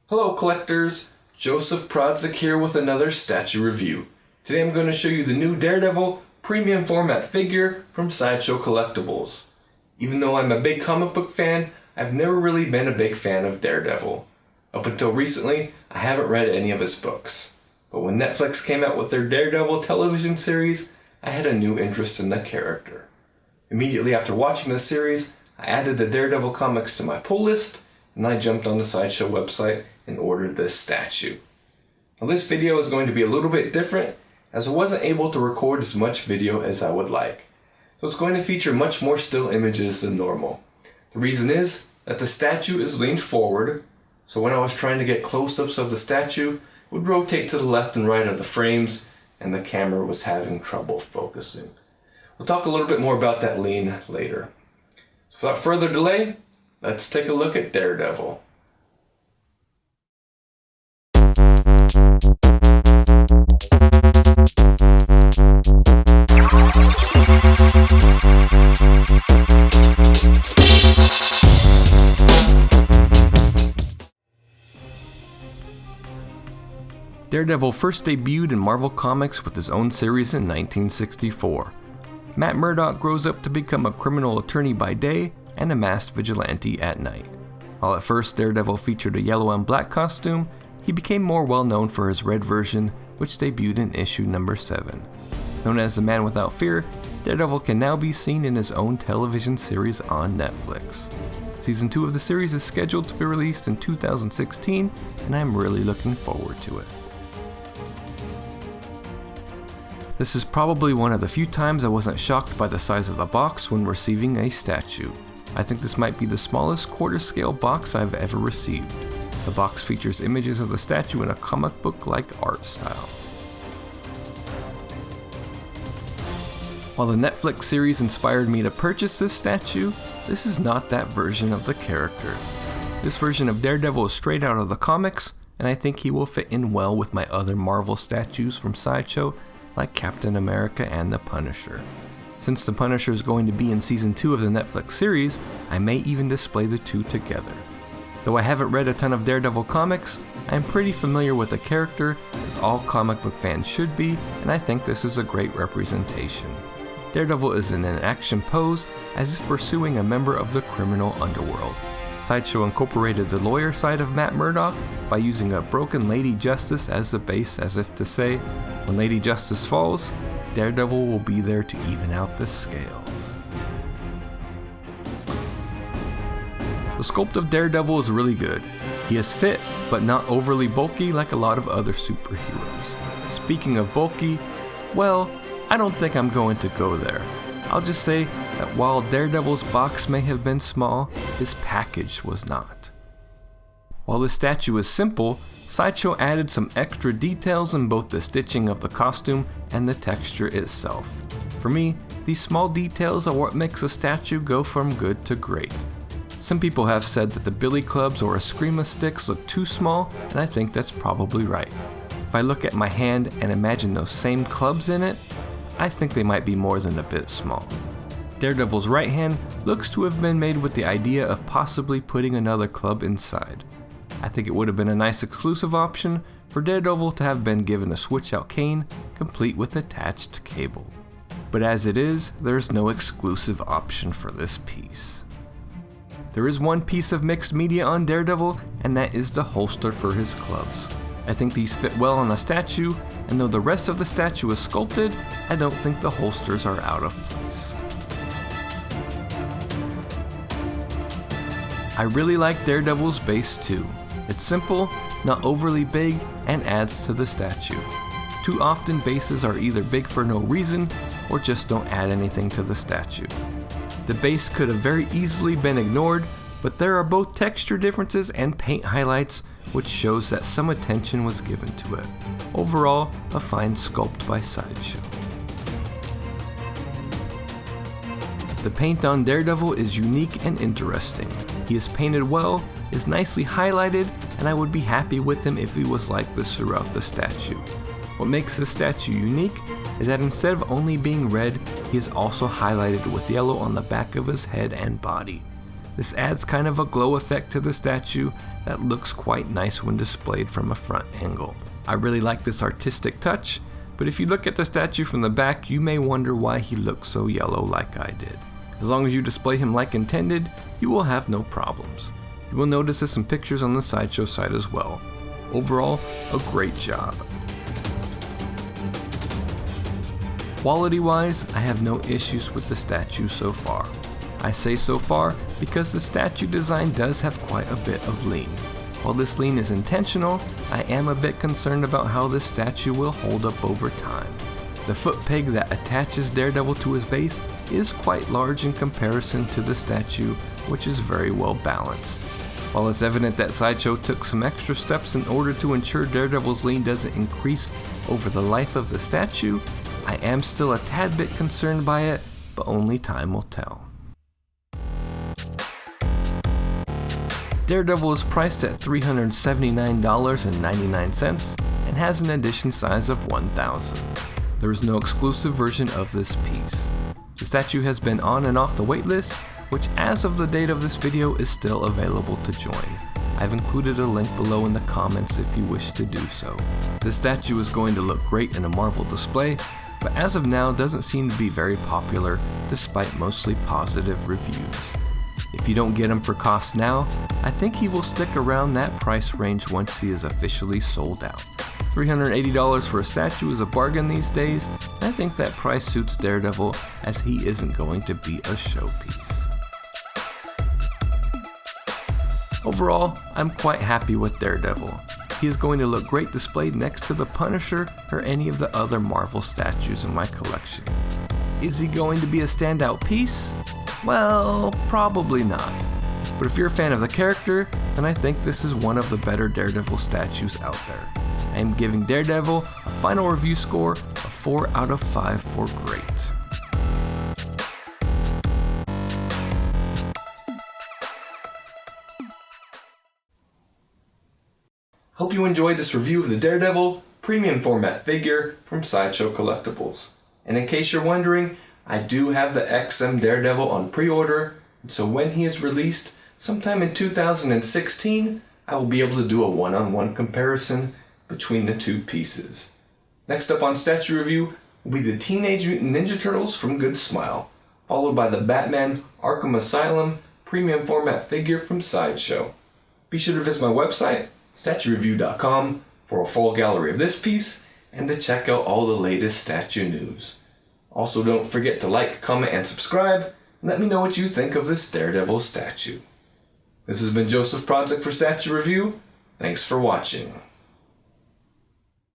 Hello collectors, Joseph Prodzik here with another statue review. Today I'm going to show you the new Daredevil Premium Format Figure from Sideshow Collectibles. Even though I'm a big comic book fan, I've never really been a big fan of Daredevil. Up until recently, I haven't read any of his books. But when Netflix came out with their Daredevil television series, I had a new interest in the character. Immediately after watching the series, I added the Daredevil comics to my pull list, and I jumped on the Sideshow website and ordered this statue. Now this video is going to be a little bit different, as I wasn't able to record as much video as I would like. So it's going to feature much more still images than normal. The reason is that the statue is leaned forward, so when I was trying to get close-ups of the statue, it would rotate to the left and right of the frames, and the camera was having trouble focusing. We'll talk a little bit more about that lean later. So without further delay, let's take a look at Daredevil. Daredevil first debuted in Marvel Comics with his own series in 1964. Matt Murdock grows up to become a criminal attorney by day and a masked vigilante at night. While at first Daredevil featured a yellow and black costume, he became more well known for his red version, which debuted in issue number 7. Known as the Man Without Fear, Daredevil can now be seen in his own television series on Netflix. Season 2 of the series is scheduled to be released in 2016, and I'm really looking forward to it. This is probably one of the few times I wasn't shocked by the size of the box when receiving a statue. I think this might be the smallest quarter-scale box I've ever received. The box features images of the statue in a comic book-like art style. While the Netflix series inspired me to purchase this statue, this is not that version of the character. This version of Daredevil is straight out of the comics, and I think he will fit in well with my other Marvel statues from Sideshow, like Captain America and the Punisher. Since the Punisher is going to be in Season 2 of the Netflix series, I may even display the two together. Though I haven't read a ton of Daredevil comics, I am pretty familiar with the character, as all comic book fans should be, and I think this is a great representation. Daredevil is in an action pose, as if pursuing a member of the criminal underworld. Sideshow incorporated the lawyer side of Matt Murdock by using a broken Lady Justice as the base, as if to say, when Lady Justice falls, Daredevil will be there to even out the scales. The sculpt of Daredevil is really good. He is fit, but not overly bulky like a lot of other superheroes. Speaking of bulky, well, I don't think I'm going to go there. I'll just say that while Daredevil's box may have been small, his package was not. While the statue is simple, Sideshow added some extra details in both the stitching of the costume and the texture itself. For me, these small details are what makes a statue go from good to great. Some people have said that the billy clubs or Eskrima sticks look too small, and I think that's probably right. If I look at my hand and imagine those same clubs in it, I think they might be more than a bit small. Daredevil's right hand looks to have been made with the idea of possibly putting another club inside. I think it would have been a nice exclusive option for Daredevil to have been given a switch-out cane, complete with attached cable. But as it is, there is no exclusive option for this piece. There is one piece of mixed media on Daredevil, and that is the holster for his clubs. I think these fit well on the statue, and though the rest of the statue is sculpted, I don't think the holsters are out of place. I really like Daredevil's base too. It's simple, not overly big, and adds to the statue. Too often bases are either big for no reason, or just don't add anything to the statue. The base could have very easily been ignored, but there are both texture differences and paint highlights, which shows that some attention was given to it. Overall, a fine sculpt by Sideshow. The paint on Daredevil is unique and interesting. He is painted well, is nicely highlighted, and I would be happy with him if he was like this throughout the statue. What makes this statue unique is that instead of only being red, he is also highlighted with yellow on the back of his head and body. This adds kind of a glow effect to the statue that looks quite nice when displayed from a front angle. I really like this artistic touch, but if you look at the statue from the back, you may wonder why he looks so yellow like I did. As long as you display him like intended, you will have no problems. You will notice there's some pictures on the Sideshow site as well. Overall, a great job. Quality-wise, I have no issues with the statue so far. I say so far because the statue design does have quite a bit of lean. While this lean is intentional, I am a bit concerned about how this statue will hold up over time. The foot peg that attaches Daredevil to his base is quite large in comparison to the statue, which is very well balanced. While it's evident that Sideshow took some extra steps in order to ensure Daredevil's lean doesn't increase over the life of the statue, I am still a tad bit concerned by it, but only time will tell. Daredevil is priced at $379.99 and has an edition size of 1,000. There is no exclusive version of this piece. The statue has been on and off the waitlist, which as of the date of this video is still available to join. I've included a link below in the comments if you wish to do so. This statue is going to look great in a Marvel display, but as of now doesn't seem to be very popular despite mostly positive reviews. If you don't get him for cost now, I think he will stick around that price range once he is officially sold out. $380 for a statue is a bargain these days, and I think that price suits Daredevil as he isn't going to be a showpiece. Overall, I'm quite happy with Daredevil. He is going to look great displayed next to the Punisher or any of the other Marvel statues in my collection. Is he going to be a standout piece? Well, probably not. But if you're a fan of the character, then I think this is one of the better Daredevil statues out there. I am giving Daredevil a final review score of 4 out of 5 for great. Hope you enjoyed this review of the Daredevil Premium Format Figure from Sideshow Collectibles. And in case you're wondering, I do have the XM Daredevil on pre-order, so when he is released, sometime in 2016, I will be able to do a one-on-one comparison between the two pieces. Next up on statue review will be the Teenage Mutant Ninja Turtles from Good Smile, followed by the Batman Arkham Asylum Premium Format Figure from Sideshow. Be sure to visit my website, statuereview.com, for a full gallery of this piece and to check out all the latest statue news. Also, don't forget to like, comment, and subscribe, and let me know what you think of this Daredevil statue. This has been Joseph Prodzik for Statue Review. Thanks for watching.